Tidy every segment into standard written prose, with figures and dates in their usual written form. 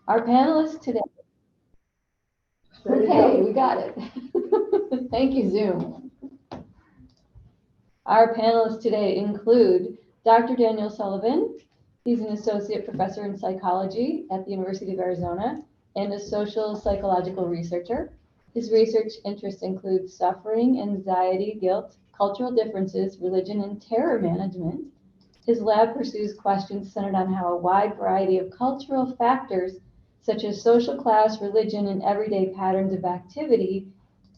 Our panelists today. Okay, we got it. Thank you, Zoom. Our panelists today include Dr. Daniel Sullivan. He's an associate professor in psychology at the University of Arizona and a social psychological researcher. His research interests include suffering, anxiety, guilt, cultural differences, religion, and terror management. His lab pursues questions centered on how a wide variety of cultural factors, such as social class, religion, and everyday patterns of activity,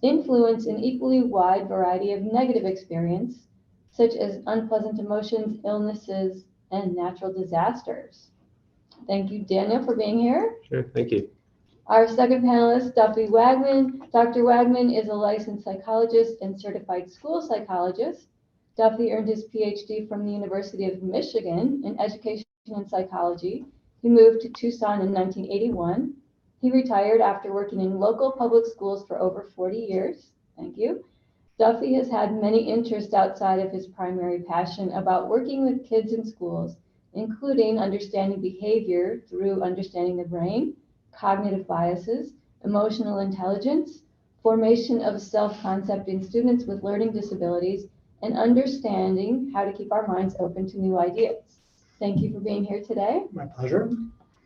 influence an equally wide variety of negative experience, such as unpleasant emotions, illnesses, and natural disasters. Thank you, Daniel, for being here. Sure, thank you. Our second panelist, Duffy Wagman. Dr. Wagman is a licensed psychologist and certified school psychologist. Duffy earned his PhD from the University of Michigan in education and psychology. He moved to Tucson in 1981. He retired after working in local public schools for over 40 years. Thank you. Duffy has had many interests outside of his primary passion about working with kids in schools, including understanding behavior through understanding the brain, cognitive biases, emotional intelligence, formation of self-concept in students with learning disabilities, and understanding how to keep our minds open to new ideas. Thank you for being here today. My pleasure.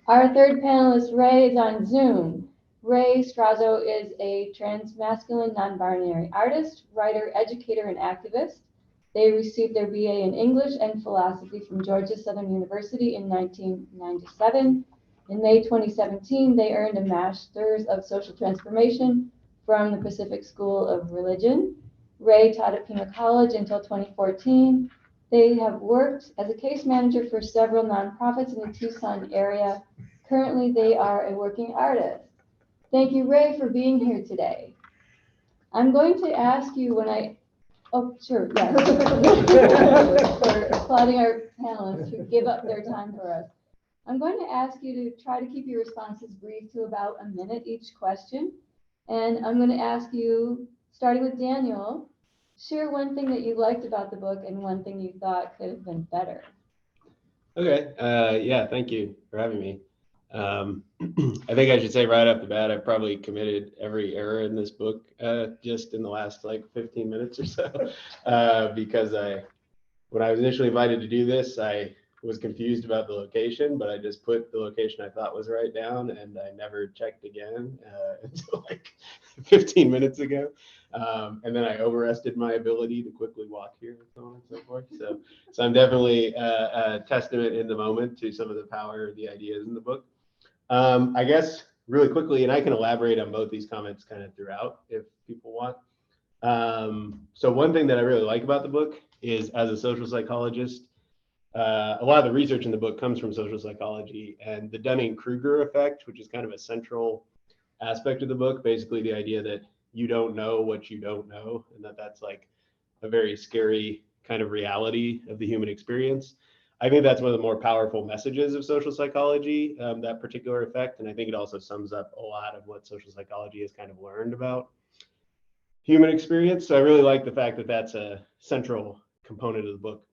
Our third panelist, Rae, is on Zoom. Rae Strozzo is a transmasculine non-binary artist, writer, educator, and activist. They received their BA in English and philosophy from Georgia Southern University in 1997. In May 2017, they earned a Master's of Social Transformation from the Pacific School of Religion. Rae taught at Pima College until 2014. They have worked as a case manager for several nonprofits in the Tucson area. Currently, they are a working artist. Thank you, Rae, for being here today. I'm going to ask you sure, yes. For applauding our panelists who give up their time for us. I'm going to ask you to try to keep your responses brief to about a minute each question. And I'm going to ask you, starting with Daniel, share one thing that you liked about the book and one thing you thought could have been better. Okay, yeah, thank you for having me. I think I should say right off the bat, I've probably committed every error in this book just in the last like 15 minutes or so, because when I was initially invited to do this, I was confused about the location, but I just put the location I thought was right down, and I never checked again until like 15 minutes ago. And then I overestimated my ability to quickly walk here and so on and so forth. So I'm definitely a testament in the moment to some of the power of the ideas in the book. I guess really quickly, and I can elaborate on both these comments kind of throughout if people want. So one thing that I really like about the book is, as a social psychologist, a lot of the research in the book comes from social psychology, and the Dunning-Kruger effect, which is kind of a central aspect of the book, basically the idea that you don't know what you don't know, and that's like a very scary kind of reality of the human experience. I think that's one of the more powerful messages of social psychology, that particular effect. And I think it also sums up a lot of what social psychology has kind of learned about human experience. So I really like the fact that that's a central component of the book.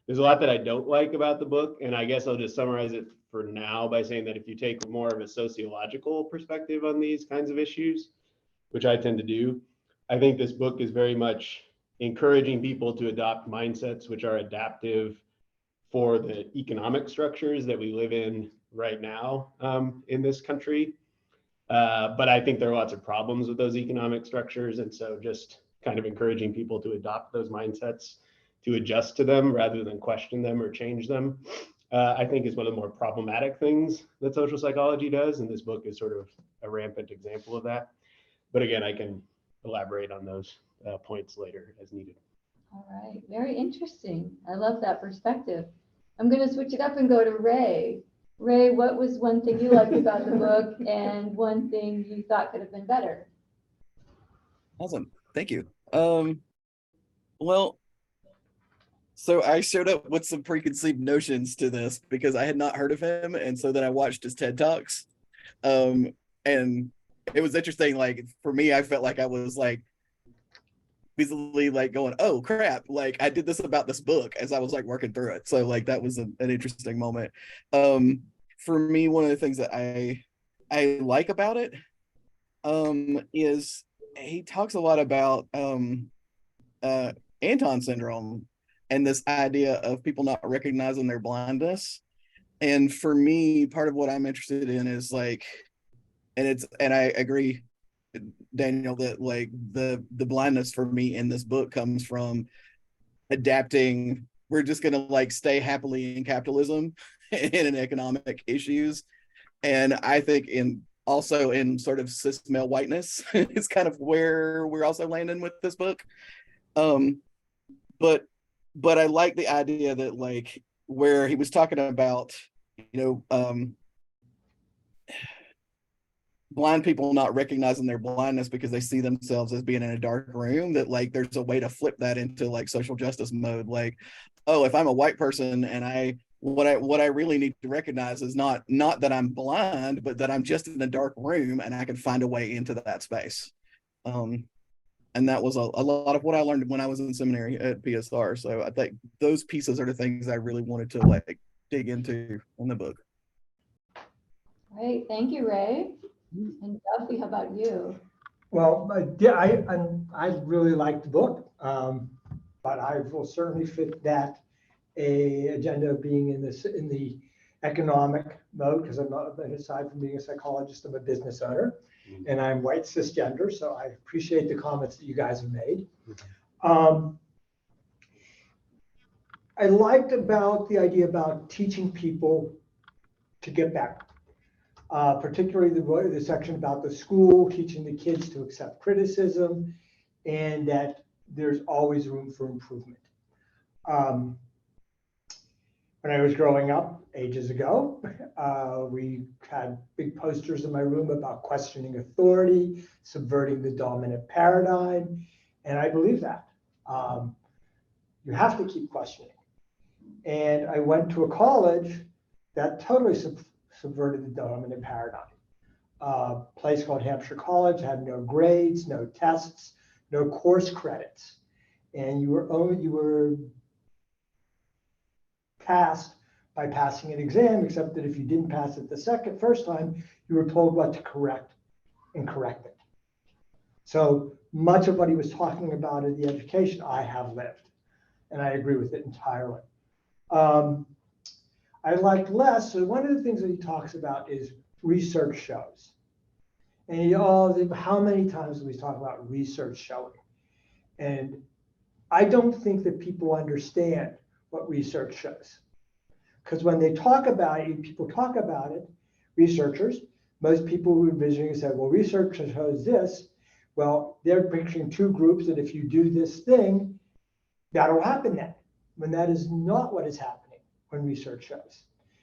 There's a lot that I don't like about the book, and I guess I'll just summarize it for now by saying that if you take more of a sociological perspective on these kinds of issues, which I tend to do, I think this book is very much encouraging people to adopt mindsets which are adaptive for the economic structures that we live in right now in this country. But I think there are lots of problems with those economic structures, and so just kind of encouraging people to adopt those mindsets, to adjust to them rather than question them or change them, I think is one of the more problematic things that social psychology does, and this book is sort of a rampant example of that. But again, I can elaborate on those points later as needed. All right, very interesting. I love that perspective. I'm going to switch it up and go to Rae. Rae, what was one thing you liked about the book and one thing you thought could have been better? Awesome, thank you. Well, so I showed up with some preconceived notions to this because I had not heard of him, and so then I watched his TED Talks, and it was interesting. Like for me, I felt like I was like easily like going, oh crap, like I did this about this book as I was like working through it. So like that was an interesting moment. For me, one of the things that I I like about it is he talks a lot about Anton syndrome and this idea of people not recognizing their blindness. And for me, part of what I'm interested in is like, and I agree, Daniel, that like the blindness for me in this book comes from adapting. We're just gonna like stay happily in capitalism and in economic issues. And I think in also in sort of cis male whiteness is kind of where we're also landing with this book. Um, but I like the idea that like where he was talking about, blind people not recognizing their blindness because they see themselves as being in a dark room, that like there's a way to flip that into like social justice mode. Like, oh, if I'm a white person and what I really need to recognize is not that I'm blind, but that I'm just in a dark room and I can find a way into that space. And that was a lot of what I learned when I was in seminary at PSR. So I think those pieces are the things I really wanted to like dig into in the book. Great, thank you, Rae. And Duffy, how about you? Well, I really like the book, but I will certainly fit that agenda of being in the economic mode, because I'm not, aside from being a psychologist, I'm a business owner, and I'm white cisgender, so I appreciate the comments that you guys have made. I liked about the idea about teaching people to get better. Particularly the section about the school, teaching the kids to accept criticism, and that there's always room for improvement. When I was growing up ages ago, we had big posters in my room about questioning authority, subverting the dominant paradigm, and I believe that. You have to keep questioning. And I went to a college that totally subverted the dominant paradigm. A place called Hampshire College had no grades, no tests, no course credits, and you were passed by passing an exam, except that if you didn't pass it the first time, you were told what to correct and correct it. So much of what he was talking about in the education, I have lived, and I agree with it entirely. I liked less, so one of the things that he talks about is research shows. And how many times do we talk about research showing? And I don't think that people understand what research shows. Because when they talk about it, people talk about it, researchers, most people who are visiting say, well, research shows this. Well, they're picturing two groups that if you do this thing, that'll happen then, when that is not what is happening when research shows.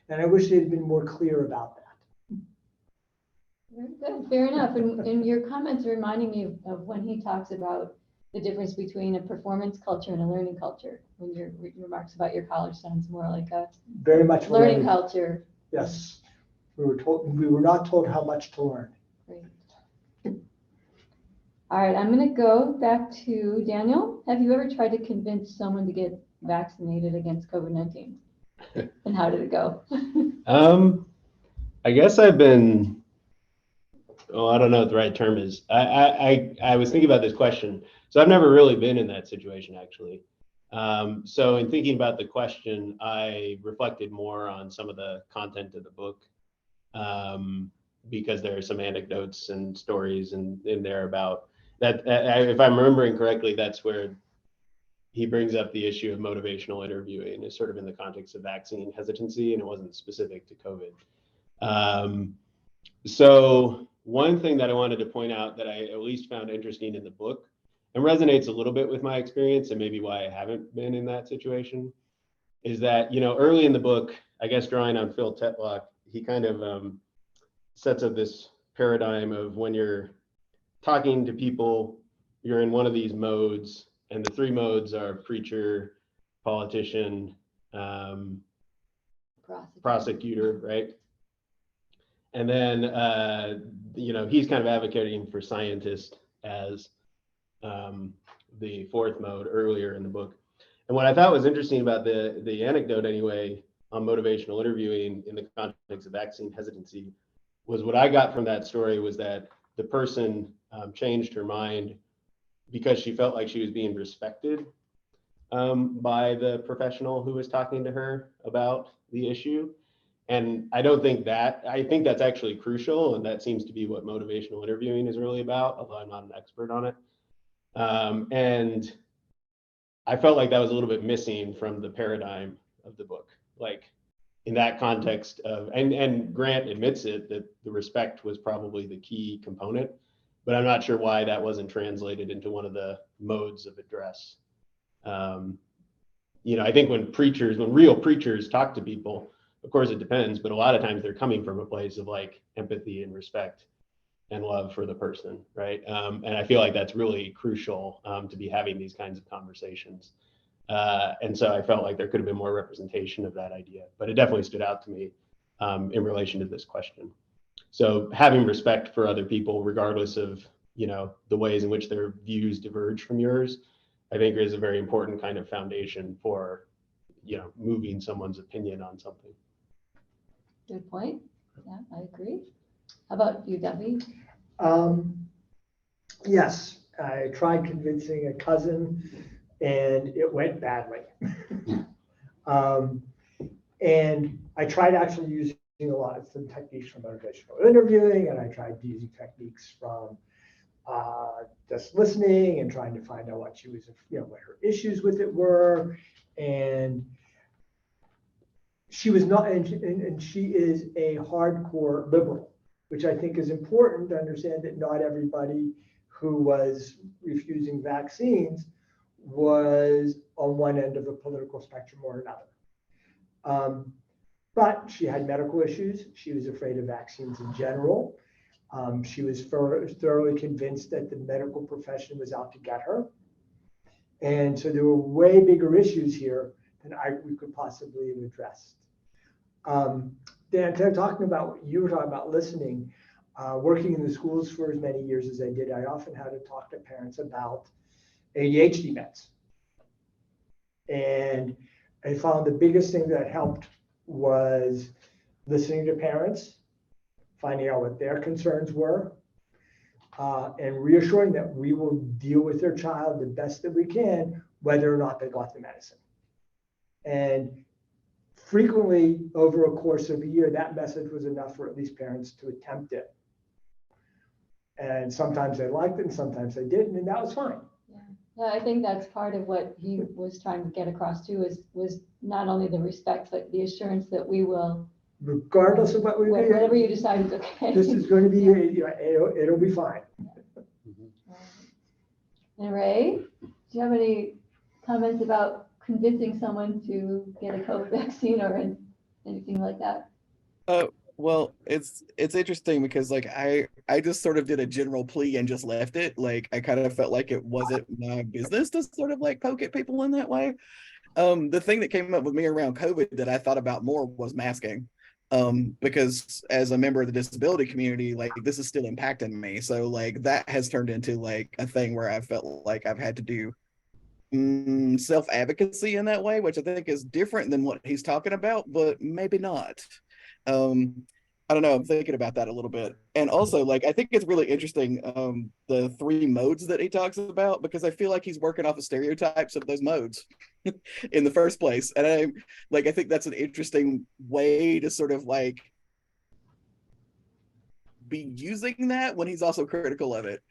And I wish they'd been more clear about that. Very good, fair enough. And your comments are reminding me of when he talks about the difference between a performance culture and a learning culture. When your remarks about your college sounds more like a very much learning culture. Yes, we were not told how much to learn. Great. All right, I'm going to go back to Daniel. Have you ever tried to convince someone to get vaccinated against COVID-19? And how did it go? I guess I've been, I don't know what the right term is. I was thinking about this question. So I've never really been in that situation, actually. So in thinking about the question, I reflected more on some of the content of the book, because there are some anecdotes and stories in there about that. If I'm remembering correctly, that's where he brings up the issue of motivational interviewing is sort of in the context of vaccine hesitancy, and it wasn't specific to COVID. So one thing that I wanted to point out that I at least found interesting in the book and resonates a little bit with my experience and maybe why I haven't been in that situation is that, early in the book, I guess drawing on Phil Tetlock, he kind of sets up this paradigm of when you're talking to people, you're in one of these modes, and the three modes are preacher, politician, prosecutor, right? And then, he's kind of advocating for scientist as the fourth mode earlier in the book. And what I thought was interesting about the anecdote anyway on motivational interviewing in the context of vaccine hesitancy was what I got from that story was that the person changed her mind because she felt like she was being respected by the professional who was talking to her about the issue. And I think that's actually crucial. And that seems to be what motivational interviewing is really about, although I'm not an expert on it. And I felt like that was a little bit missing from the paradigm of the book. Like in that context of, and Grant admits it, that the respect was probably the key component, but I'm not sure why that wasn't translated into one of the modes of address. I think when real preachers talk to people, of course it depends, but a lot of times they're coming from a place of like empathy and respect and love for the person, right? And I feel like that's really crucial to be having these kinds of conversations. And so I felt like there could have been more representation of that idea, but it definitely stood out to me in relation to this question. So having respect for other people, regardless of, the ways in which their views diverge from yours, I think is a very important kind of foundation for, moving someone's opinion on something. Good point. Yeah, I agree. How about you, Duffy? Yes, I tried convincing a cousin and it went badly. And I tried actually using a lot of some techniques from motivational interviewing, and I tried using techniques from just listening and trying to find out what she was, what her issues with it were. And she was not, and she is a hardcore liberal, which I think is important to understand that not everybody who was refusing vaccines was on one end of the political spectrum or another. But she had medical issues. She was afraid of vaccines in general. She was thoroughly convinced that the medical profession was out to get her. And so there were way bigger issues here than we could possibly have addressed. Dan, you were talking about listening. Working in the schools for as many years as I did, I often had to talk to parents about ADHD meds. And I found the biggest thing that helped was listening to parents, finding out what their concerns were, and reassuring that we will deal with their child the best that we can, whether or not they got the medicine. And frequently, over a course of a year, that message was enough for at least parents to attempt it. And sometimes they liked it and sometimes they didn't, and that was fine. Yeah, I think that's part of what he was trying to get across too, was not only the respect, but the assurance that we will, regardless of what we do, whatever you decide is okay. this is going to be, it'll be fine. And Rae, do you have any comments about convincing someone to get a COVID vaccine or anything like that? Well, it's interesting because like I just sort of did a general plea and just left it. Like I kind of felt like it wasn't my business to sort of like poke at people in that way. The thing that came up with me around COVID that I thought about more was masking. Because as a member of the disability community, like this is still impacting me. So like that has turned into like a thing where I felt like I've had to do self-advocacy in that way, which I think is different than what he's talking about, but maybe not. I don't know, I'm thinking about that a little bit. And also like I think it's really interesting the 3 modes that he talks about, because I feel like he's working off of stereotypes of those modes in the first place. And I think that's an interesting way to sort of like be using that when he's also critical of it.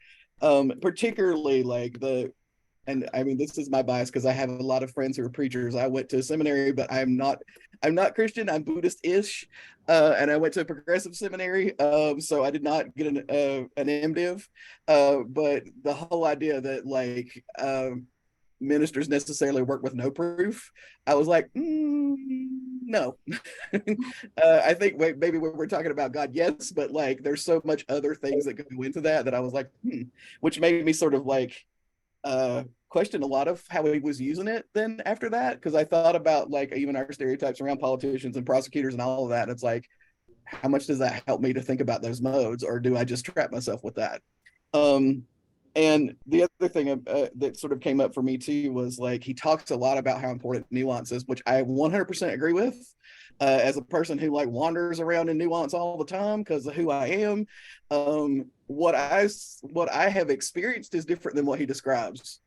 Particularly like and I mean, this is my bias because I have a lot of friends who are preachers. I went to seminary, but I'm not Christian. I'm Buddhist-ish, and I went to a progressive seminary, so I did not get an MDiv. But the whole idea that like ministers necessarily work with no proof, I was like, no. I think maybe when we're talking about God, yes, but like there's so much other things that go into that I was like, which made me sort of like question a lot of how he was using it then after that, because I thought about like even our stereotypes around politicians and prosecutors and all of that, and it's like, how much does that help me to think about those modes, or do I just trap myself with that? And the other thing that sort of came up for me too was like he talks a lot about how important nuance is, which I 100% agree with. as a person who like wanders around in nuance all the time because of who I am, what I have experienced is different than what he describes.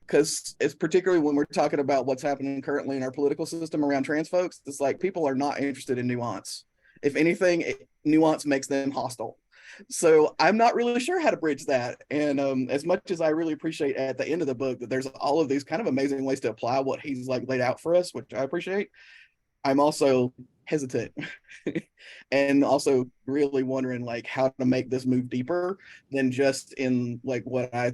Because it's particularly when we're talking about what's happening currently in our political system around trans folks, it's like people are not interested in nuance. If anything, nuance makes them hostile. So I'm not really sure how to bridge that. And as much as I really appreciate at the end of the book that there's all of these kind of amazing ways to apply what he's like laid out for us, which I appreciate, I'm also hesitant and also really wondering like how to make this move deeper than just in like what I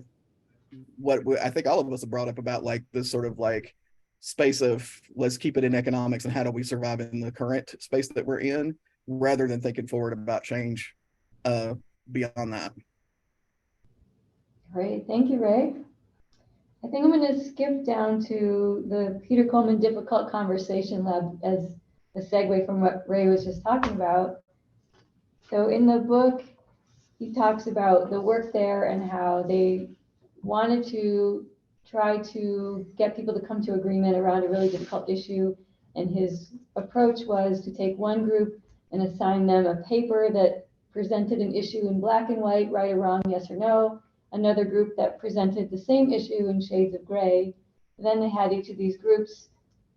think all of us have brought up about like this sort of like space of let's keep it in economics and how do we survive in the current space that we're in, rather than thinking forward about change beyond that. Great, thank you, Rae. I think I'm going to skip down to the Peter Coleman Difficult Conversation Lab as a segue from what Rae was just talking about. So in the book, he talks about the work there and how they wanted to try to get people to come to agreement around a really difficult issue. And his approach was to take one group and assign them a paper that presented an issue in black and white, right or wrong, yes or no. Another group that presented the same issue in shades of gray. Then they had each of these groups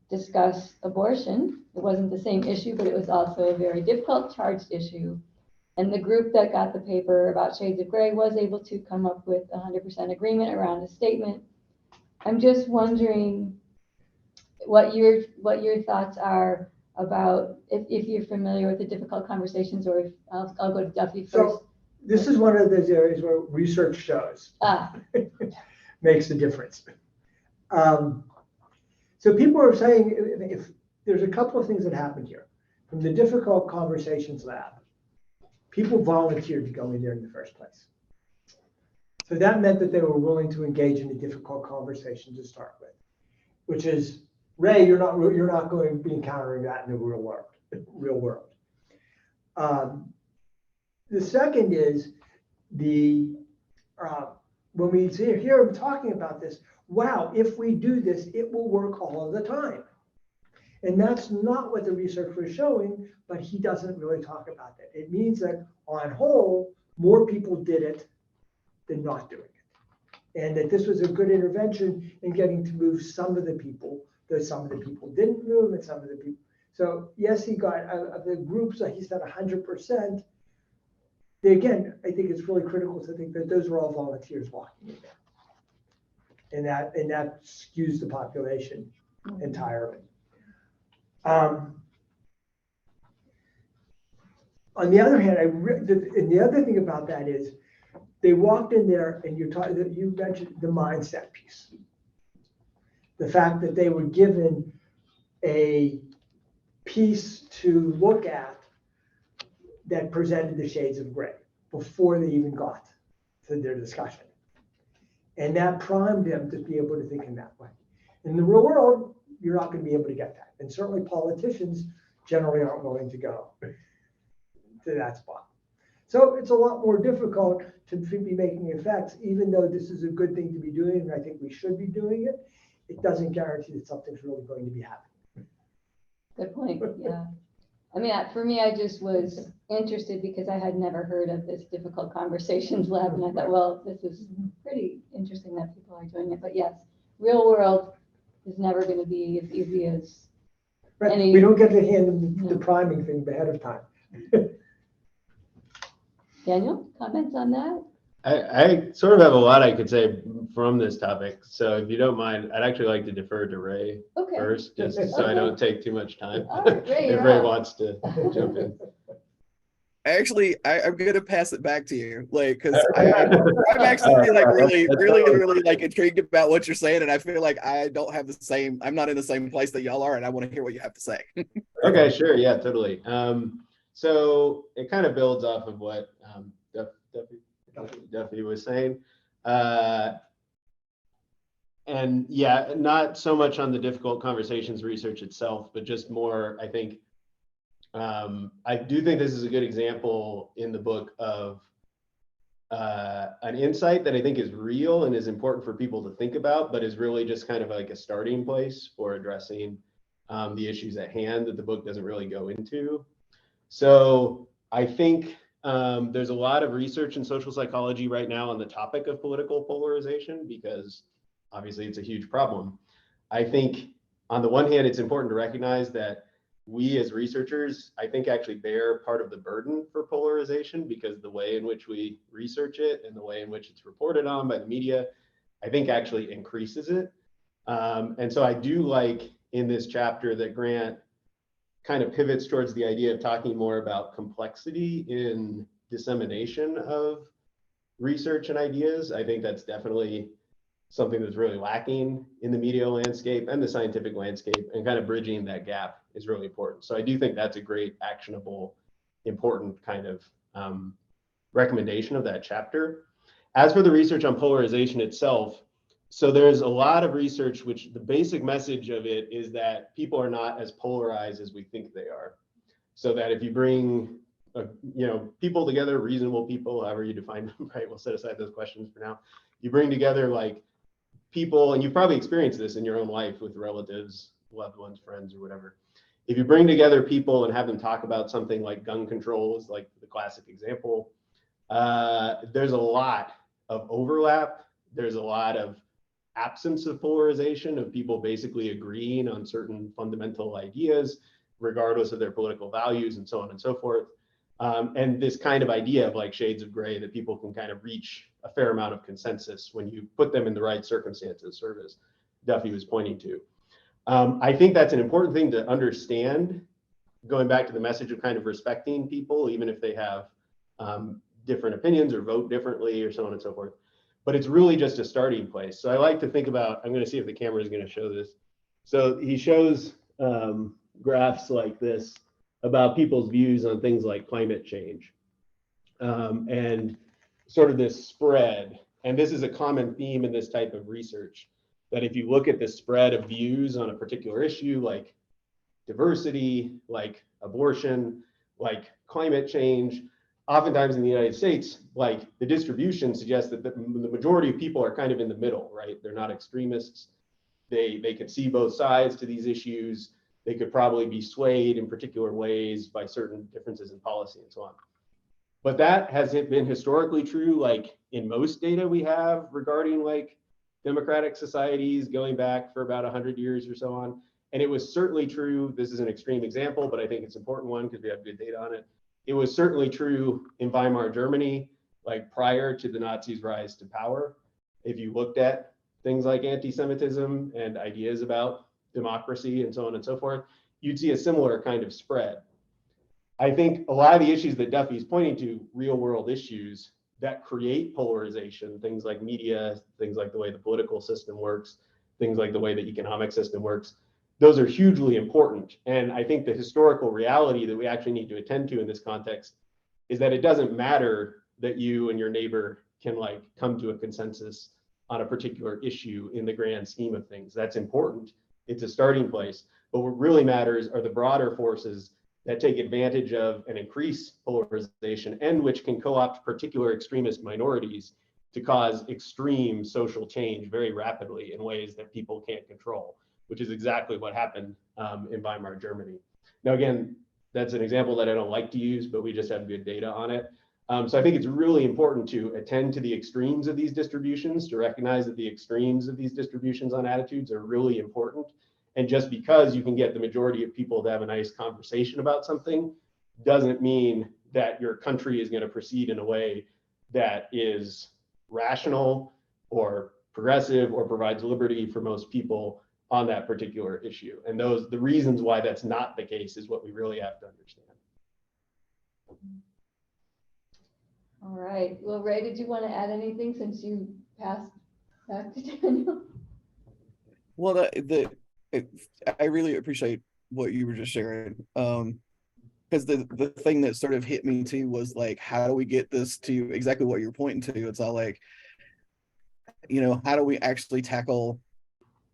discuss abortion. It wasn't the same issue, but it was also a very difficult, charged issue. And the group that got the paper about shades of gray was able to come up with 100% agreement around a statement. I'm just wondering what your thoughts are about if you're familiar with the difficult conversations, or if I'll go to Duffy first. So this is one of those areas where research shows makes a difference. So people are saying if there's a couple of things that happened here. From the Difficult Conversations Lab, people volunteered to go in there in the first place. So that meant that they were willing to engage in a difficult conversation to start with, which is, Rae, you're not going to be encountering that in the real world. The second is when we hear him talking about this, wow, if we do this, it will work all of the time. And that's not what the research was showing, but he doesn't really talk about that. It means that on whole, more people did it than not doing it. And that this was a good intervention in getting to move some of the people, though some of the people didn't move and some of the people. So yes, he got the groups that he said 100%. Again, I think it's really critical to think that those were all volunteers walking in there. And that skews the population entirely. On the other hand, and the other thing about that is they walked in there and you mentioned the mindset piece. The fact that they were given a piece to look at that presented the shades of gray before they even got to their discussion. And that primed them to be able to think in that way. In the real world, you're not going to be able to get that. And certainly politicians generally aren't willing to go to that spot. So it's a lot more difficult to be making effects, even though this is a good thing to be doing, and I think we should be doing it. It doesn't guarantee that something's really going to be happening. Good point, yeah. I mean, for me, I just was interested because I had never heard of this Difficult Conversations Lab, and I thought, well, this is pretty interesting that people are doing it. But yes, real world is never going to be as easy as right. We don't get to hand them the priming thing ahead of time. Daniel, comments on that? I sort of have a lot I could say from this topic. So if you don't mind, I'd actually like to defer to Rae first, just so I don't take too much time. All right, Rae, if Rae wants to jump in. Actually, I'm gonna pass it back to you, like, because I'm actually like really like intrigued about what you're saying, and I feel like I'm not in the same place that y'all are, and I want to hear what you have to say. Okay, sure, yeah, totally. So it kind of builds off of what Duffy was saying. And yeah, not so much on the Difficult Conversations research itself, but just more, I think, I do think this is a good example in the book of an insight that I think is real and is important for people to think about, but is really just kind of like a starting place for addressing the issues at hand that the book doesn't really go into. So I think there's a lot of research in social psychology right now on the topic of political polarization, because obviously it's a huge problem. I think on the one hand, it's important to recognize that we as researchers, I think, actually bear part of the burden for polarization, because the way in which we research it and the way in which it's reported on by the media, I think actually increases it. And so I do like in this chapter that Grant kind of pivots towards the idea of talking more about complexity in dissemination of research and ideas. I think that's definitely something that's really lacking in the media landscape and the scientific landscape, and kind of bridging that gap is really important. So I do think that's a great, actionable, important kind of recommendation of that chapter. As for the research on polarization itself, so there's a lot of research, which the basic message of it is that people are not as polarized as we think they are. So that if you bring people together, reasonable people, however you define them, right? We'll set aside those questions for now. You bring together like people, and you've probably experienced this in your own life with relatives, loved ones, friends, or whatever. If you bring together people and have them talk about something like gun control, is like the classic example, there's a lot of overlap. There's a lot of absence of polarization, of people basically agreeing on certain fundamental ideas, regardless of their political values, and so on and so forth. And this kind of idea of like shades of gray, that people can kind of reach a fair amount of consensus when you put them in the right circumstances, sort of as Duffy was pointing to. I think that's an important thing to understand, going back to the message of kind of respecting people, even if they have different opinions or vote differently or so on and so forth. But it's really just a starting place. So I like to think about, I'm going to see if the camera is going to show this. So he shows graphs like this about people's views on things like climate change, and sort of this spread. And this is a common theme in this type of research, that if you look at the spread of views on a particular issue, like diversity, like abortion, like climate change, oftentimes in the United States, like the distribution suggests that the majority of people are kind of in the middle, right? They're not extremists. They can see both sides to these issues. They could probably be swayed in particular ways by certain differences in policy and so on. But that hasn't been historically true, like in most data we have regarding like democratic societies going back for about 100 years or so on. And it was certainly true, this is an extreme example, but I think it's an important one because we have good data on it. It was certainly true in Weimar Germany, like prior to the Nazis' rise to power. If you looked at things like anti-Semitism and ideas about democracy and so on and so forth, you'd see a similar kind of spread. I think a lot of the issues that Duffy's pointing to, real world issues that create polarization, things like media, things like the way the political system works, things like the way the economic system works, those are hugely important. And I think the historical reality that we actually need to attend to in this context is that it doesn't matter that you and your neighbor can like come to a consensus on a particular issue in the grand scheme of things. That's important. It's a starting place. But what really matters are the broader forces that take advantage of and increase polarization, and which can co-opt particular extremist minorities to cause extreme social change very rapidly in ways that people can't control, which is exactly what happened in Weimar Germany. Now, again, that's an example that I don't like to use, but we just have good data on it. So I think it's really important to attend to the extremes of these distributions, to recognize that the extremes of these distributions on attitudes are really important. And just because you can get the majority of people to have a nice conversation about something doesn't mean that your country is going to proceed in a way that is rational or progressive or provides liberty for most people on that particular issue. And the reasons why that's not the case is what we really have to understand. All right. Well, Rae, did you want to add anything since you passed back to Daniel? Well, I really appreciate what you were just sharing. Because the thing that sort of hit me too was like, how do we get this to exactly what you're pointing to? It's all like, how do we actually tackle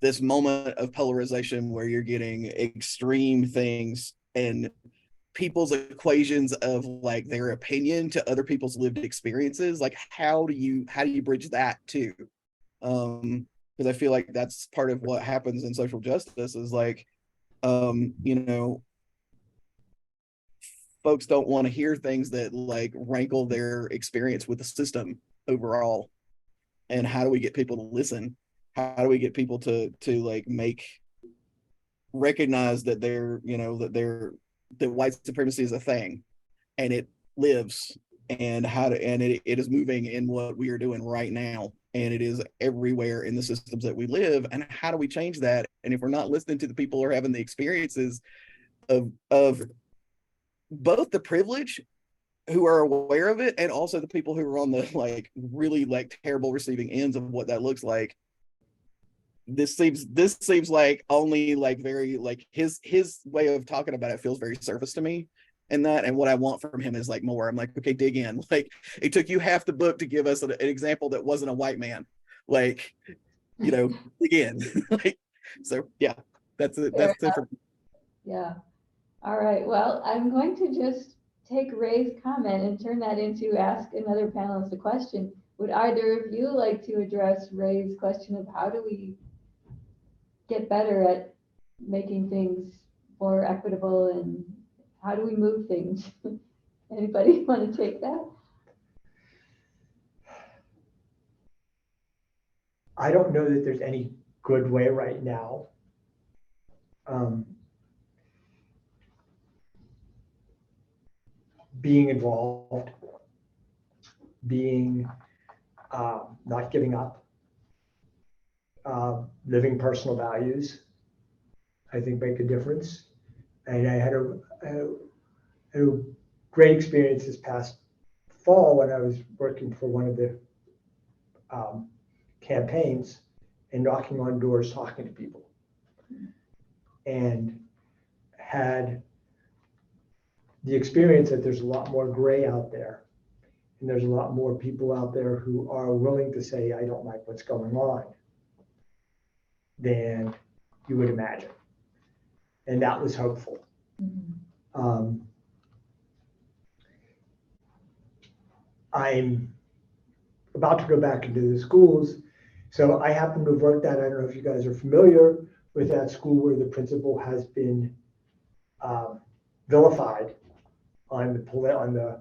this moment of polarization where you're getting extreme things and people's equations of like their opinion to other people's lived experiences? Like, how do you bridge that too? Because I feel like that's part of what happens in social justice is like, You know, folks don't want to hear things that like rankle their experience with the system overall. And how do we get people to listen? How do we get people to like recognize that that white supremacy is a thing and it lives, and it is moving in what we are doing right now, and it is everywhere in the systems that we live. And how do we change that? And if we're not listening to the people who are having the experiences of both the privilege, who are aware of it, and also the people who are on the like really like terrible receiving ends of what that looks like, this seems like only like very like his way of talking about it feels very surface to me. And what I want from him is like more. I'm like, okay, dig in. Like, it took you half the book to give us an example that wasn't a white man. Like, dig in. Like, so yeah, that's it. That's it for Yeah. All right. Well, I'm going to just take Ray's comment and turn that into ask another panelist a question. Would either of you like to address Ray's question of how do we get better at making things more equitable, and how do we move things? Anybody want to take that? I don't know that there's any good way right now. Being involved, being not giving up, living personal values, I think make a difference. And I had a great experience this past fall when I was working for one of the campaigns and knocking on doors, talking to people, and had the experience that there's a lot more gray out there, and there's a lot more people out there who are willing to say, I don't like what's going on, than you would imagine. And that was hopeful. Mm-hmm. I'm about to go back into the schools. So I happen to have worked at, I don't know if you guys are familiar with that school where the principal has been vilified on the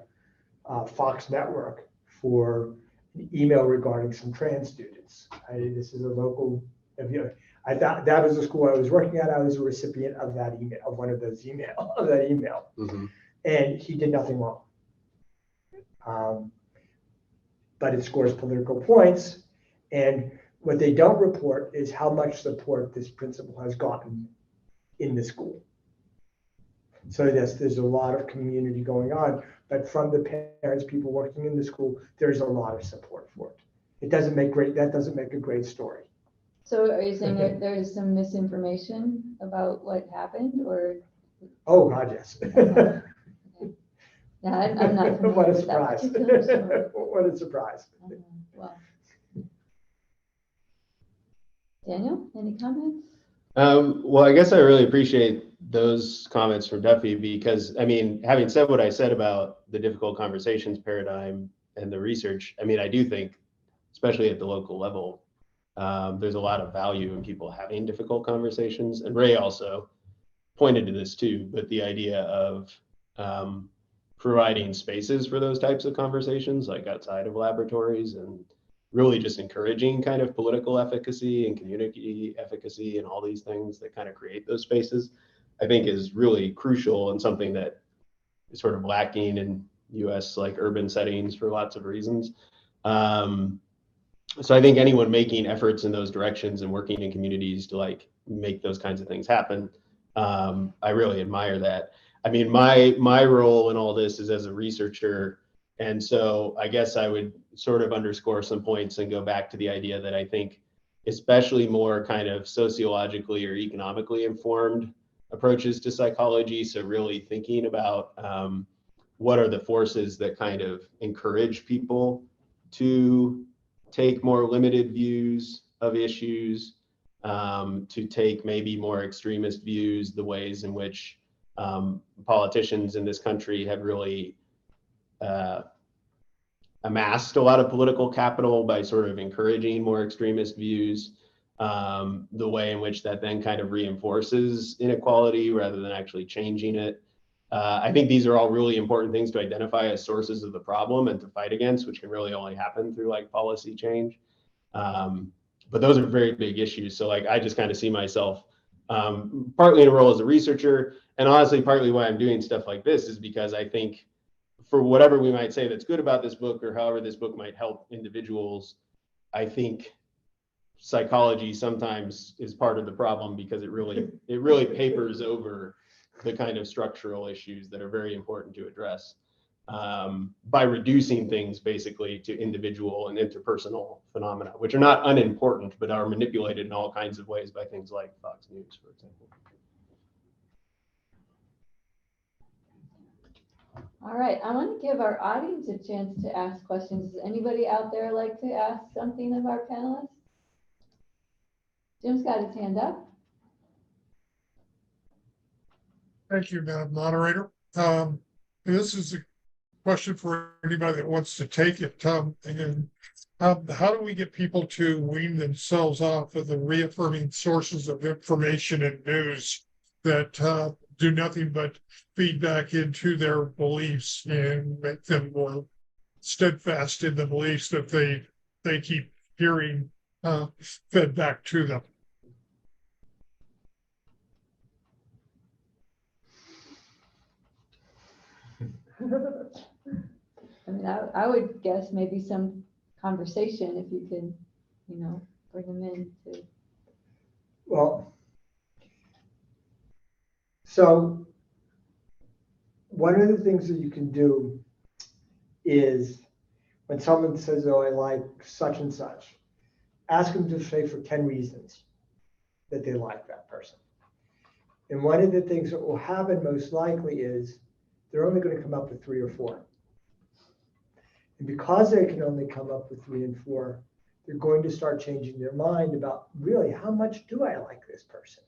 Fox network for an email regarding some trans students. This is a local, I thought that was the school I was working at. I was a recipient of that email, of one of those email. Mm-hmm. And he did nothing wrong. But it scores political points. And what they don't report is how much support this principal has gotten in the school. So yes, there's a lot of community going on, but from the parents, people working in the school, there's a lot of support for it. That doesn't make a great story. So are you saying that there's some misinformation about what happened, or? Oh God, yes. Okay. Yeah, I'm not familiar What a with surprise. that particular story. What a surprise. Well. Daniel, any comments? Well, I guess I really appreciate those comments from Duffy, because I mean, having said what I said about the difficult conversations paradigm and the research, I mean, I do think, especially at the local level, there's a lot of value in people having difficult conversations. And Rae also pointed to this too, but the idea of providing spaces for those types of conversations, like outside of laboratories, and really just encouraging kind of political efficacy and community efficacy and all these things that kind of create those spaces, I think is really crucial, and something that is sort of lacking in US like urban settings for lots of reasons. So I think anyone making efforts in those directions and working in communities to like make those kinds of things happen, I really admire that. I mean, my role in all this is as a researcher. And so I guess I would sort of underscore some points and go back to the idea that I think especially more kind of sociologically or economically informed approaches to psychology. So really thinking about what are the forces that kind of encourage people to take more limited views of issues, to take maybe more extremist views, the ways in which politicians in this country have really amassed a lot of political capital by sort of encouraging more extremist views. the way in which that then kind of reinforces inequality rather than actually changing it. I think these are all really important things to identify as sources of the problem and to fight against, which can really only happen through like policy change. But those are very big issues. So like, I just kind of see myself partly in a role as a researcher, and honestly, partly why I'm doing stuff like this is because I think for whatever we might say that's good about this book or however this book might help individuals, I think psychology sometimes is part of the problem because it really papers over the kind of structural issues that are very important to address by reducing things basically to individual and interpersonal phenomena, which are not unimportant, but are manipulated in all kinds of ways by things like Fox News, for example. All right, I want to give our audience a chance to ask questions. Does anybody out there like to ask something of our panelists? Jim's got his hand up. Thank you, Madam Moderator. This is a question for anybody that wants to take it. And how do we get people to wean themselves off of the reaffirming sources of information and news that do nothing but feed back into their beliefs and make them more steadfast in the beliefs that they keep hearing fed back to them? I mean, I would guess maybe some conversation if you could, bring them in to. Well, so one of the things that you can do is when someone says, oh, I like such and such, ask them to say for 10 reasons that they like that person. And one of the things that will happen most likely is they're only going to come up with 3 or 4. And because they can only come up with 3 and 4, they're going to start changing their mind about really how much do I like this person.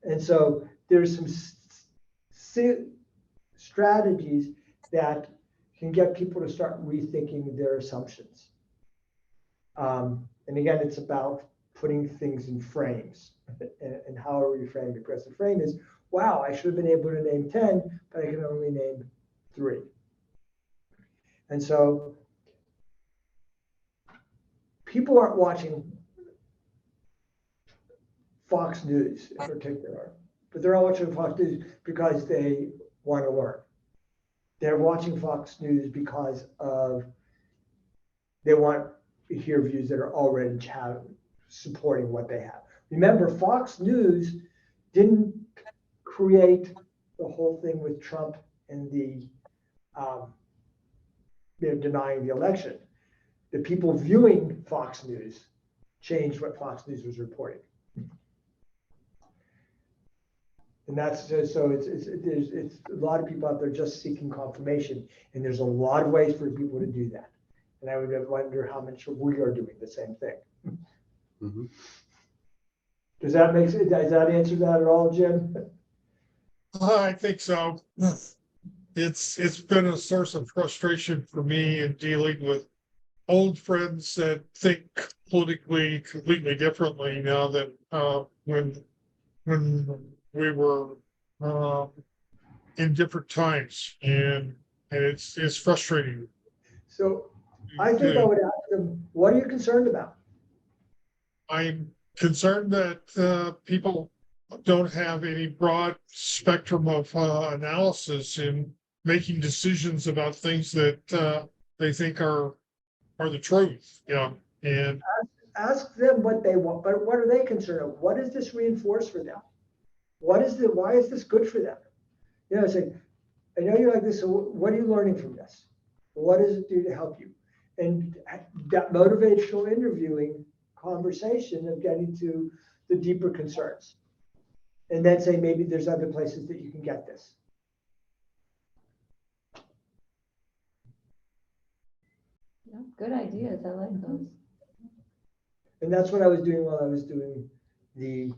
And so there's some strategies that can get people to start rethinking their assumptions. And again, it's about putting things in frames and how are we framing it. Because the frame is, wow, I should have been able to name 10, but I can only name 3. And so people aren't watching Fox News in particular, but they're all watching Fox News because they want to learn. They're watching Fox News because they want to hear views that are already supporting what they have. Remember, Fox News didn't create the whole thing with Trump and the denying the election. The people viewing Fox News changed what Fox News was reporting. And that's just, so it's a lot of people out there just seeking confirmation, and there's a lot of ways for people to do that. And I would wonder how much we are doing the same thing. Mm-hmm. Does that answer that at all, Jim? I think so. It's been a source of frustration for me in dealing with old friends that think politically completely differently now than when we were in different times, and it's frustrating. So I think I would ask them, what are you concerned about? I'm concerned that people don't have any broad spectrum of analysis in making decisions about things that they think are the truth. And ask them what they want, but what are they concerned about? What does this reinforce for them? Why is this good for them? Say, I know you like this, so what are you learning from this? What does it do to help you? And that motivational interviewing conversation of getting to the deeper concerns. And then say, maybe there's other places that you can get this. Yeah, good ideas. I like those. And that's what I was doing while I was doing the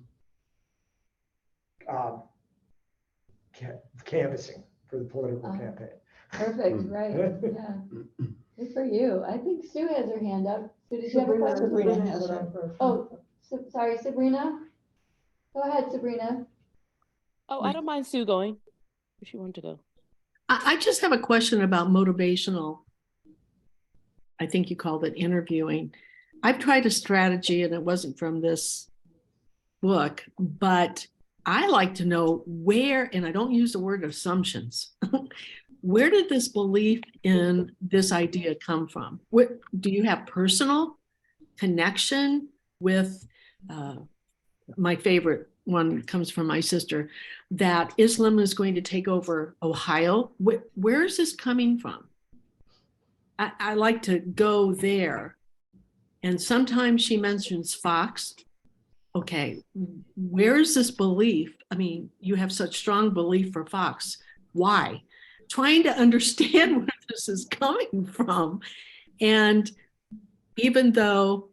canvassing for the political campaign. Perfect, right? Yeah. Good for you. I think Sue has her hand up. Did you have a question? Sabrina has her. Oh, sorry, Sabrina. Go ahead, Sabrina. Oh, I don't mind Sue going if she wanted to go. I just have a question about motivational. I think you called it interviewing. I've tried a strategy and it wasn't from this book, but I like to know where, and I don't use the word assumptions. Where did this belief in this idea come from? What, do you have personal connection with, my favorite one comes from my sister, that Islam is going to take over Ohio? Where is this coming from? I like to go there. And sometimes she mentions Fox. Okay, where is this belief? I mean, you have such strong belief for Fox. Why? Trying to understand where this is coming from. And even though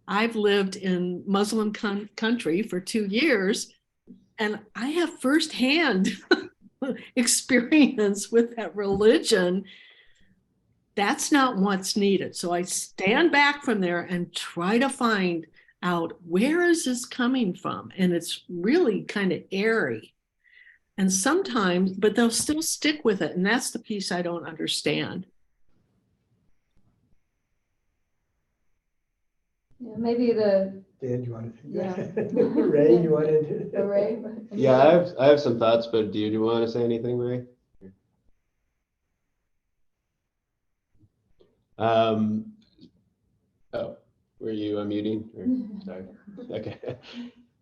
I've lived in Muslim country for 2 years, and I have firsthand experience with that religion, that's not what's needed. So I stand back from there and try to find out, where is this coming from? And it's really kind of airy. And sometimes, but they'll still stick with it. And that's the piece I don't understand. Yeah, maybe the, Dan, you wanted to? Yeah. Ray, you wanted to? Ray. Yeah, I have some thoughts, but do you want to say anything, Ray? Oh, were you unmuting? Or, sorry. Okay.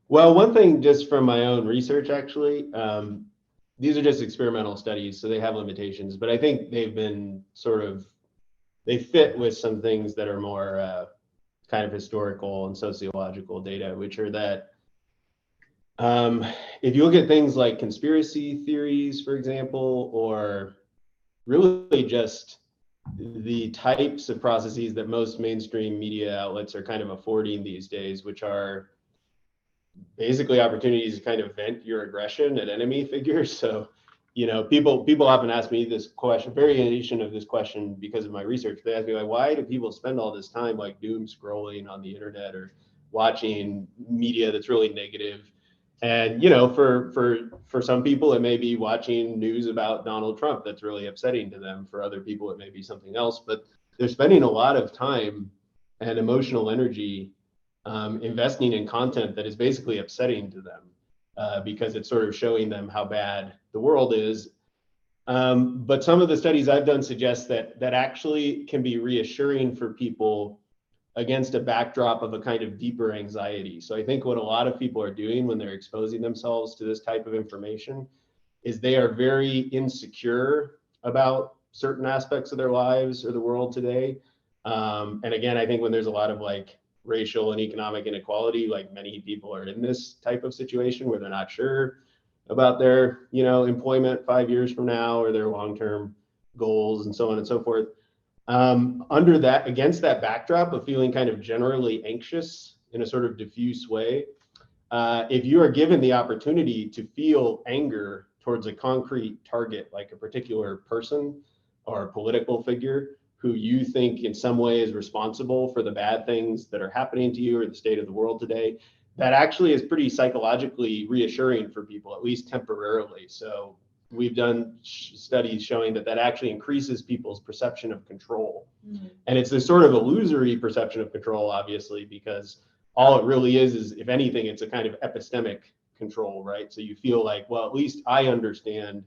Well, one thing just from my own research, actually, these are just experimental studies, so they have limitations, but I think they've been they fit with some things that are more kind of historical and sociological data, which are that if you look at things like conspiracy theories, for example, or really just the types of processes that most mainstream media outlets are kind of affording these days, which are basically opportunities to kind of vent your aggression at enemy figures. So, you know, people often ask me this question, variation of this question, because of my research. They ask me, like, why do people spend all this time like doom scrolling on the internet or watching media that's really negative? And, you know, for some people, it may be watching news about Donald Trump that's really upsetting to them. For other people, it may be something else, but they're spending a lot of time and emotional energy investing in content that is basically upsetting to them because it's sort of showing them how bad the world is. But some of the studies I've done suggest that actually can be reassuring for people against a backdrop of a kind of deeper anxiety. So I think what a lot of people are doing when they're exposing themselves to this type of information is they are very insecure about certain aspects of their lives or the world today. And again, I think when there's a lot of like racial and economic inequality, like many people are in this type of situation where they're not sure about their, you know, employment 5 years from now or their long-term goals and so on and so forth. Against that backdrop of feeling kind of generally anxious in a sort of diffuse way, if you are given the opportunity to feel anger towards a concrete target, like a particular person or a political figure who you think in some way is responsible for the bad things that are happening to you or the state of the world today, that actually is pretty psychologically reassuring for people, at least temporarily. So we've done studies showing that actually increases people's perception of control. Mm-hmm. And it's this sort of illusory perception of control, obviously, because all it really is if anything, it's a kind of epistemic control, right? So you feel like, well, at least I understand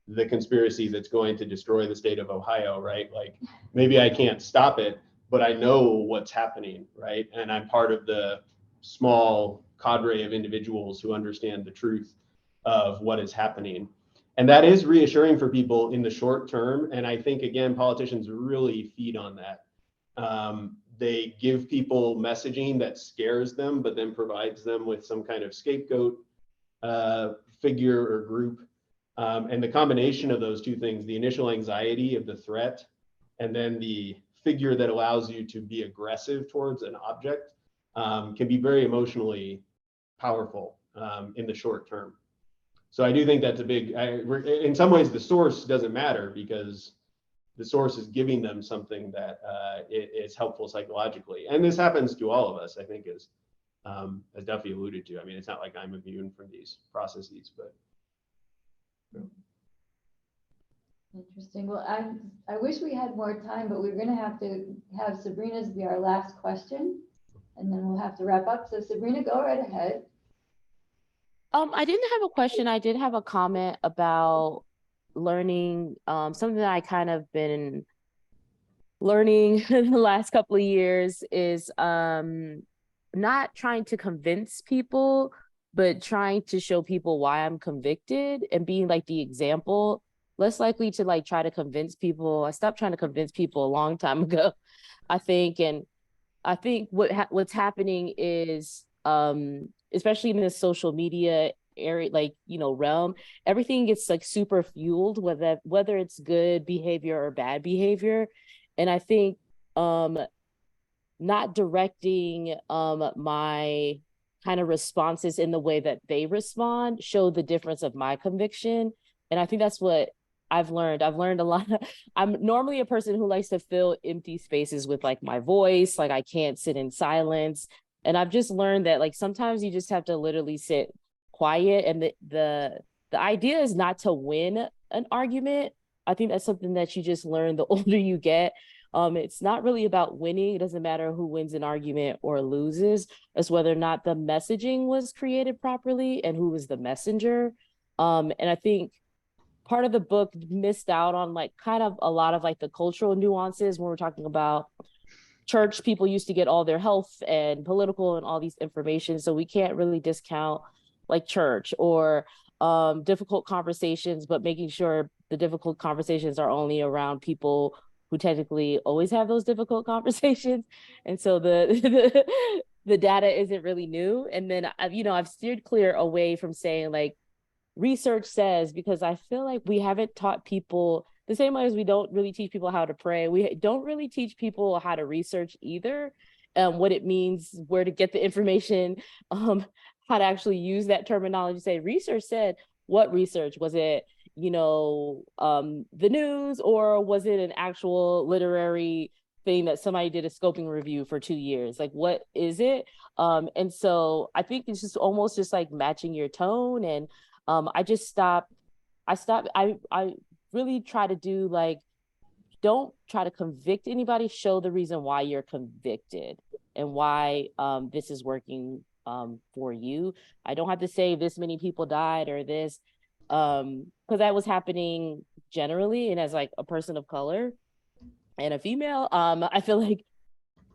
the conspiracy that's going to destroy the state of Ohio, right? Like maybe I can't stop it, but I know what's happening, right? And I'm part of the small cadre of individuals who understand the truth of what is happening. And that is reassuring for people in the short term. And I think, again, politicians really feed on that. They give people messaging that scares them, but then provides them with some kind of scapegoat figure or group. And the combination of those two things, the initial anxiety of the threat, and then the figure that allows you to be aggressive towards an object, can be very emotionally powerful in the short term. So I do think that's a big, in some ways the source doesn't matter because the source is giving them something that is helpful psychologically. And this happens to all of us, I think, as Duffy alluded to. I mean, it's not like I'm immune from these processes, but. Interesting. Well, I wish we had more time, but we're going to have Sabrina's be our last question, and then we'll have to wrap up. So Sabrina, go right ahead. I didn't have a question. I did have a comment about learning, something that I kind of been learning in the last couple of years is not trying to convince people, but trying to show people why I'm convicted and being like the example. Less likely to like try to convince people. I stopped trying to convince people a long time ago, I think. And I think what's happening is, especially in this social media area, like, realm, everything gets like super fueled, whether it's good behavior or bad behavior. And I think not directing my kind of responses in the way that they respond show the difference of my conviction. And I think that's what I've learned a lot. I'm normally a person who likes to fill empty spaces with like my voice, like I can't sit in silence. And I've just learned that like sometimes you just have to literally sit quiet. And the idea is not to win an argument. I think that's something that you just learn the older you get. It's not really about winning. It doesn't matter who wins an argument or loses. It's whether or not the messaging was created properly and who was the messenger. And I think part of the book missed out on like kind of a lot of like the cultural nuances when we're talking about church. People used to get all their health and political and all these information. So we can't really discount like church or difficult conversations, but making sure the difficult conversations are only around people who technically always have those difficult conversations. And so the data isn't really new. And then, I've steered clear away from saying like, research says, because I feel like we haven't taught people the same way as we don't really teach people how to pray. We don't really teach people how to research either, what it means, where to get the information, how to actually use that terminology. Say research said, what research? Was it, the news, or was it an actual literary thing that somebody did a scoping review for 2 years? Like, what is it? And so I think it's just almost just like matching your tone. And I really try to do like, don't try to convict anybody, show the reason why you're convicted and why this is working for you. I don't have to say this many people died or this, because that was happening generally. And as like a person of color and a female, I feel like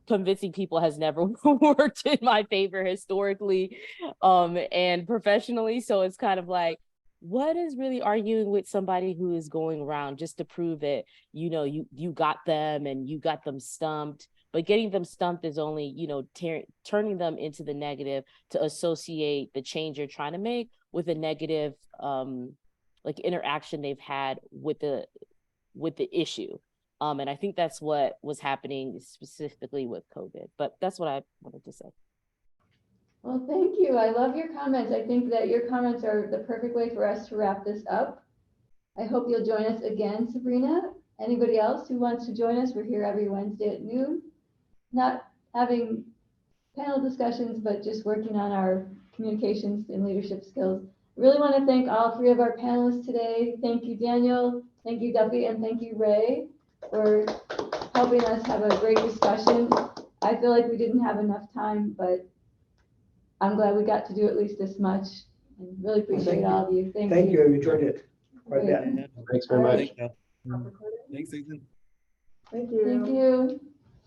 convincing people has never worked in my favor historically and professionally. So it's kind of like, what is really arguing with somebody who is going around just to prove that, you got them and you got them stumped? But getting them stumped is only, turning them into the negative to associate the change you're trying to make with a negative like interaction they've had with the issue. And I think that's what was happening specifically with COVID. But that's what I wanted to say. Well, thank you. I love your comments. I think that your comments are the perfect way for us to wrap this up. I hope you'll join us again, Sabrina. Anybody else who wants to join us? We're here every Wednesday at noon. Not having panel discussions, but just working on our communications and leadership skills. I really want to thank all three of our panelists today. Thank you, Daniel. Thank you, Duffy, and thank you, Rae, for helping us have a great discussion. I feel like we didn't have enough time, but I'm glad we got to do at least this much. I really appreciate all of you. Thank you. I enjoyed it quite a bit. Thanks very much. Thanks, Susan. Thank you. Thank you.